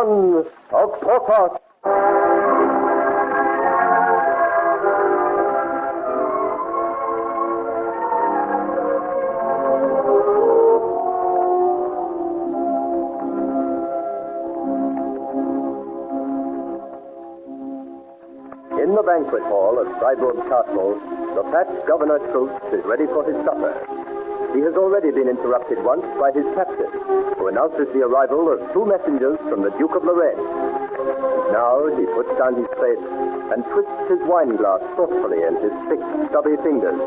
Son of Porthos. In the banquet hall of Freiburg Castle, the fat Governor Schultz is ready for his supper. He has already been interrupted once by his captain, who announces the arrival of two messengers from the Duke of Lorraine. Now he puts down his plate and twists his wine glass thoughtfully in his thick, stubby fingers,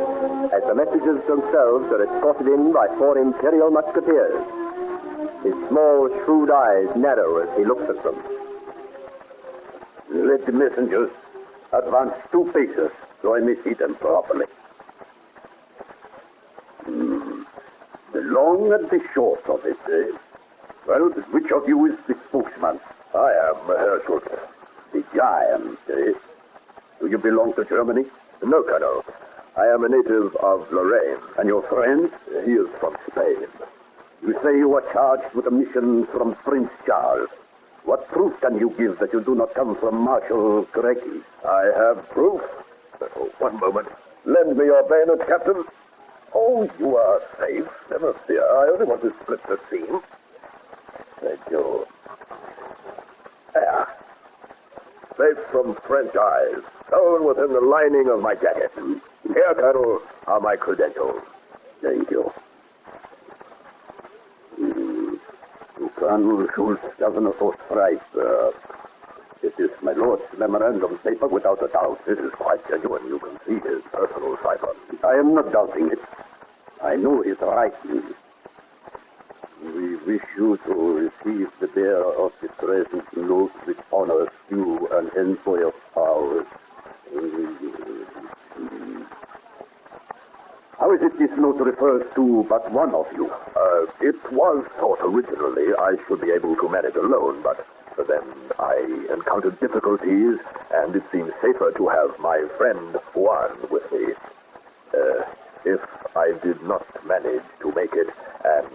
as the messengers themselves are escorted in by four imperial musketeers. His small, shrewd eyes narrow as he looks at them. Let the messengers advance 2 paces so I may see them properly. The long and the short of it. Well, which of you is the spokesman? I am Herr Schultz. The giant, Do you belong to Germany? No, Colonel. I am a native of Lorraine. And your friend? He is from Spain. You say you are charged with a mission from Prince Charles. What proof can you give that you do not come from Marshal Greggy? I have proof. One moment. Lend me your bayonet, Captain. Oh, you are safe. Never fear. I only want to split the seam. Thank you. There. Safe from French eyes. Sewn within the lining of my jacket. Here, Colonel, are my credentials. Thank you. Colonel Schultz, Governor of Freiburg. It is my lord's memorandum paper without a doubt. This is quite genuine. You can see his personal cipher. I am not doubting it. I know his writing. We wish you to receive the bearer of the present note with honor due an envoy of ours. How is it this note refers to but one of you? It was thought originally I should be able to manage alone, but then I encountered difficulties, and it seemed safer to have my friend Juan with me. If I did not manage to make it, and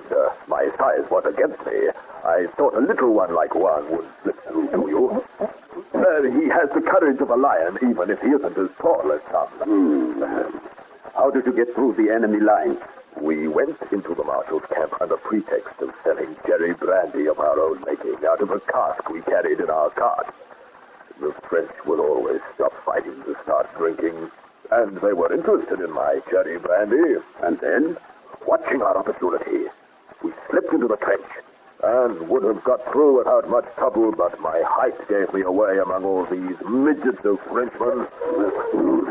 my size was against me, I thought a little one like Juan would slip through to you. He has the courage of a lion, even if he isn't as tall as some. How did you get through the enemy lines? We went into the marshal's camp under pretext of selling cherry brandy of our own making out of a cask we carried in our cart. The French will always stop fighting to start drinking, and they were interested in my cherry brandy. And then, watching our opportunity, we slipped into the trench and would have got through without much trouble, but my height gave me away among all these midgets of Frenchmen.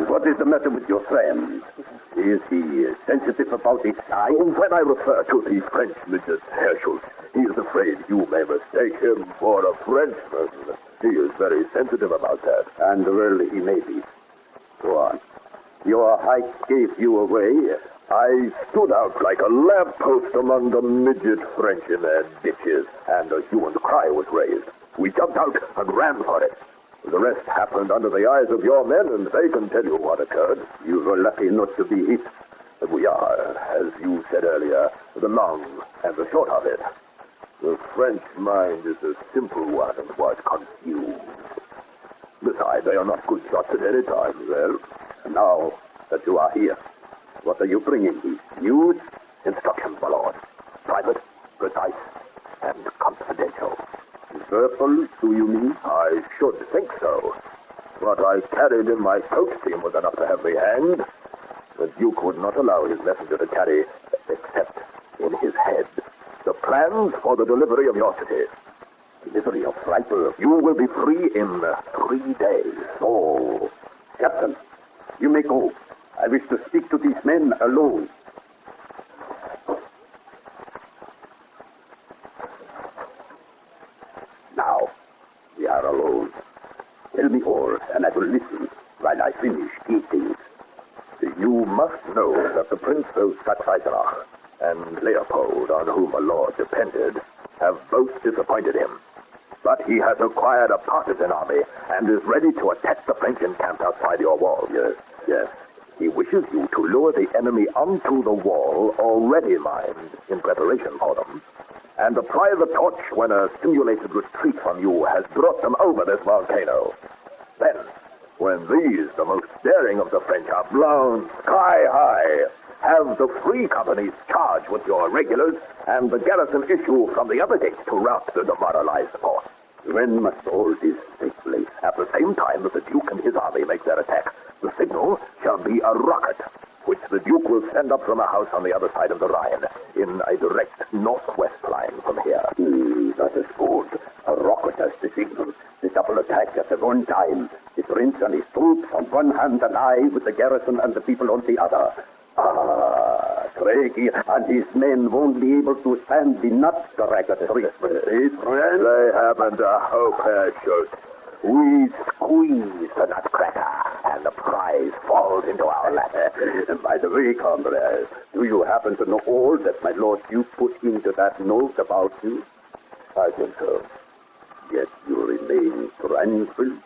What is the matter with your friend? Is he sensitive about his size? When I refer to the French midget, Herr Schultz, he is afraid you may mistake him for a Frenchman. He is very sensitive about that. And really, he may be. Go on. Your height gave you away. I stood out like a lamppost among the midget French in their ditches, and a hue and cry was raised. We jumped out and ran for it. The rest happened under the eyes of your men, and they can tell you what occurred. You were lucky not to be hit. We are, as you said earlier, the long and the short of it. The French mind is a simple one and was confused. Besides, they are not good shots at any time, well. Now that you are here, what are you bringing me? News? Instructions, my lord. Private, precise, and confidential. Verbal, do you mean? I should think so. What I carried in my coat seam was enough to have me hanged. The Duke would not allow his messenger to carry, except in his head, the plans for the delivery of your city. Delivery of Freiburg? You will be free in 3 days. Oh, Captain, you may go. I wish to speak to these men alone. Now, we are alone. Tell me all, and I will listen while I finish eating. You must know that the Prince of Saxe-Eisenach and Leopold, on whom a lord depended, have both disappointed him. But he has acquired a partisan army and is ready to attack the French encamped outside your walls. Yes. He wishes you to lure the enemy onto the wall, already mined in preparation for them, and apply the torch when a simulated retreat from you has brought them over this volcano. Then, when these, the most daring of the French, are blown sky high, have the free companies charge with your regulars and the garrison issue from the other gate to rout the demoralized force. When must all this take place? At the same time that the Duke and his army make their attack, the signal shall be a rocket, which the Duke will send up from a house on the other side of the Rhine, in a direct northwest line from here. That is good. A rocket as the signal. The double attack at the one time. The prince and his troops on one hand, and I with the garrison and the people on the other. Craigie and his men won't be able to stand the nutcracker treatment. They haven't a hope, Herr Schultz. We squeeze the nutcracker, and the prize falls into our lap. By the way, comrade, do you happen to know all that my Lord Duke put into that note about you? I think so. Yet you remain tranquil?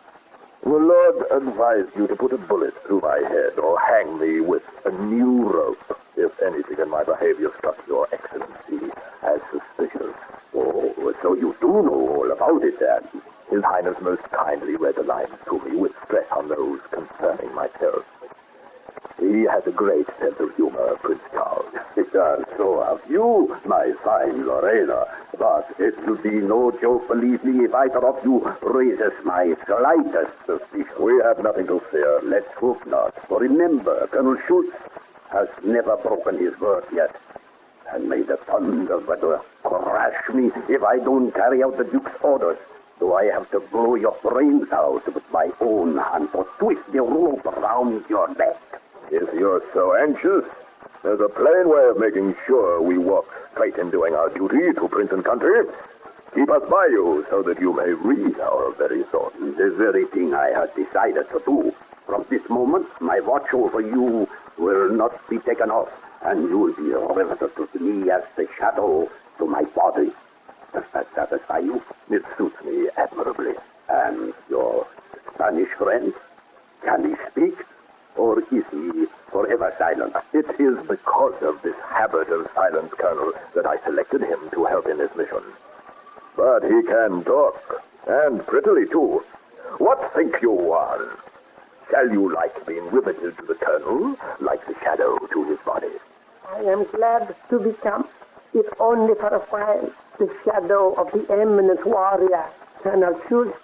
The Lord advised you to put a bullet through my head or hang me with a new rope if anything in my behavior struck your excellency as suspicious. Oh, so you do know all about it, then? His Highness most kindly read the lines to me with stress on those concerning myself. He has a great sense of humor, Prince Charles. So have you, my fine Lorena. But it will be no joke, believe me, if either of you raises my slightest suspicion. We have nothing to fear. Let's hope not. For remember, Colonel Schultz has never broken his word yet. And may the thunder weather crash me if I don't carry out the Duke's orders. Though I have to blow your brains out with my own hand or twist the rope around your neck. If you're so anxious, there's a plain way of making sure we walk straight in doing our duty to prince and country. Keep us by you so that you may read our very thoughts. The very thing I had decided to do. From this moment, my watch over you will not be taken off, and you will be riveted to me as the shadow to my body. Does that satisfy you? It suits me admirably. And your Spanish friend, can he speak? Or is he forever silent? It is because of this habit of silence, Colonel, that I selected him to help in this mission. But he can talk, and prettily, too. What think you on? Shall you like being riveted to the Colonel, like the shadow to his body? I am glad to become, if only for a while, the shadow of the eminent warrior, Colonel Schultz,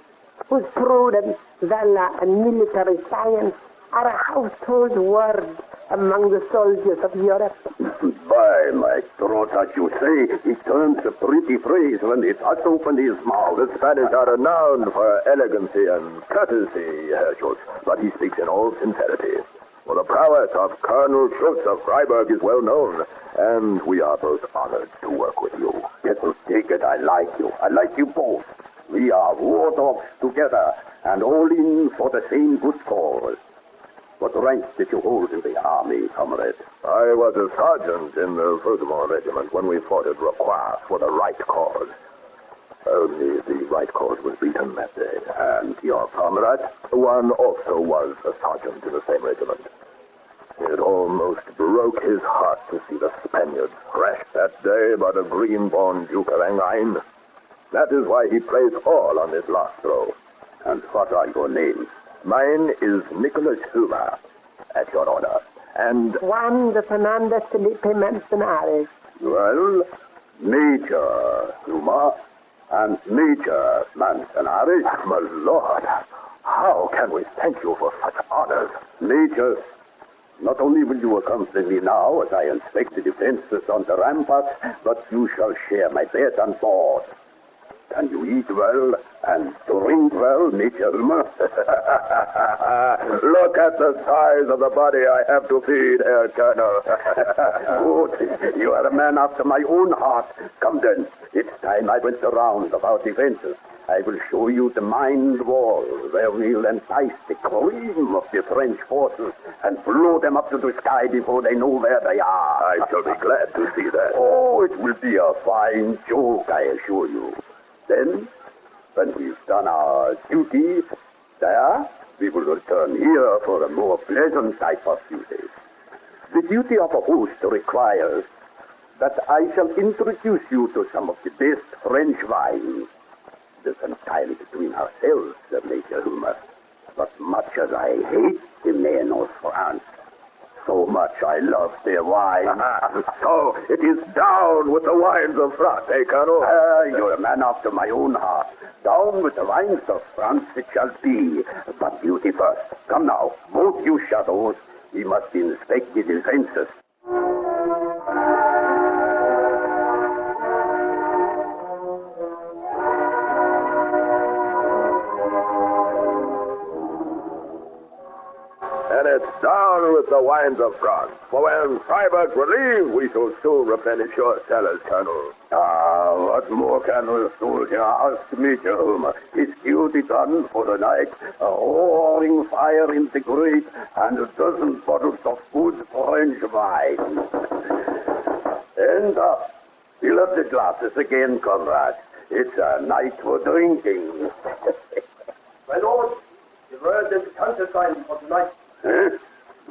whose prudence, valor, and military science are a household word among the soldiers of Europe. By my throat, as you say, he turns a pretty phrase when he does open his mouth. The Spanish are renowned for elegancy and courtesy, Herr Schultz, but he speaks in all sincerity. For the prowess of Colonel Schultz of Freiburg is well known, and we are both honored to work with you. Yes, take it, I like you. I like you both. We are war dogs together, and all in for the same good cause. What rank did you hold in the army, comrade? I was a sergeant in the Furthermore Regiment when we fought at Rocroi for the right cause. Only the right cause was beaten that day. And your comrade? One also was a sergeant in the same regiment. It almost broke his heart to see the Spaniards thrash that day by the green-born Duke of Enghien. That is why he plays all on this last throw. And what are your names? Mine is Nicholas Huma, at your order. And Juan de Fernandez Felipe Manzanares. Well, Major Huma and Major Manzanares. My lord, how can we thank you for such honors? Major, not only will you accompany me now as I inspect the defenses on the ramparts, but you shall share my bed on board. Can you eat well and drink well, Major Huma? Look at the size of the body I have to feed, Herr Colonel. Good. You are a man after my own heart. Come then. It's time I went around of our defenses. I will show you the mined wall where we'll entice the cream of the French forces and blow them up to the sky before they know where they are. I shall be glad to see that. Oh, it will be a fine joke, I assure you. Then, when we've done our duty there, we will return here for a more pleasant type of duty. The duty of a host requires that I shall introduce you to some of the best French wines. This entirely between ourselves, Major Humor. But much as I hate the men of France, so much I love their wine. So it is down with the wines of France, eh, Colonel? You're a man after my own heart. Down with the wines of France it shall be. But beauty first. Come now, both you shadows. We must inspect the defenses. And it's down with the wines of France. For when Freiburg relieve, we shall soon replenish your cellars, Colonel. What more can a soldier ask, Major Homer? His duty done for the night, a roaring fire in the grate, and a dozen bottles of good French wine. And fill up the glasses again, comrade. It's a night for drinking. My lord, the word and countersign for tonight.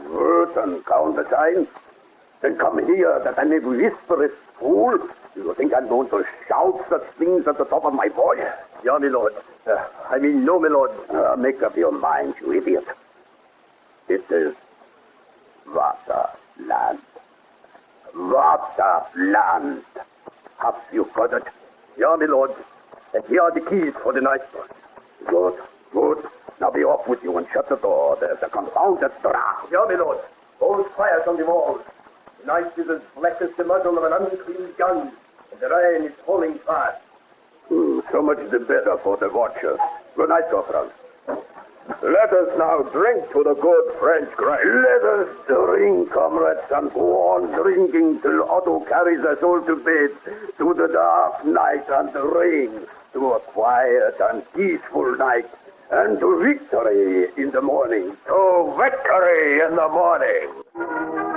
Word and countersign? Then come here that I may whisper it, fool. Do you think I'm going to shout such things at the top of my voice? Yeah, my lord. No, my lord. Make up your mind, you idiot. It is Vaterland. Vaterland. Have you got it? Yeah, my lord. And here are the keys for the night. Good, good. Now be off with you and shut the door. There's a confounded draught. Yeah, my lord. Old fires on the walls. The night is as black as the muzzle of an unclean gun, and the rain is falling fast. So much the better for the watchers. Good night, Corporal. Let us now drink to the good French grape. Let us drink, comrades, and go on drinking till Otto carries us all to bed, to the dark night and the rain, to a quiet and peaceful night, and to victory in the morning. To victory in the morning.